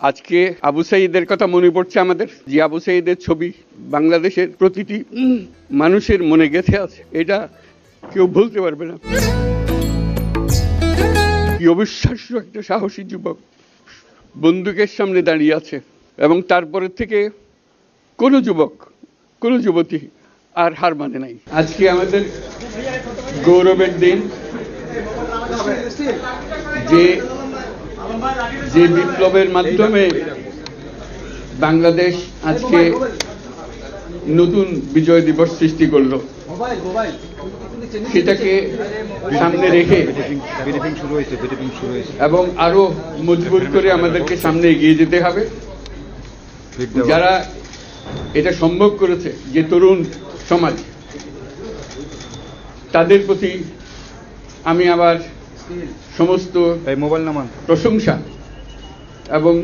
আজকে আবু সাঈদের কথা মনে পড়ছে আমাদের, যে আবু সাঈদের ছবি বাংলাদেশের প্রতিটি মানুষের মনে গেঁথে আছে, এটা কেউ ভুলতে পারবে না। কি অবিশ্বাস্য একটা সাহসী যুবক বন্দুকের সামনে দাঁড়িয়ে আছে, এবং তারপরে থেকে কোনো যুবক, কোনো যুবতী আর হার মানে নাই। আজকে আমাদের গৌরবের দিন, যে যে বিপ্লবের মাধ্যমে বাংলাদেশ আজকে নতুন বিজয় দিবস সৃষ্টি করলো, সেটাকে সামনে রেখে এবং আরো মজবুত করে আমাদেরকে সামনে এগিয়ে যেতে হবে। যারা এটা সম্ভব করেছে, যে তরুণ সমাজ, তাদের প্রতি আমি আবার সমস্ত প্রশংসা এবং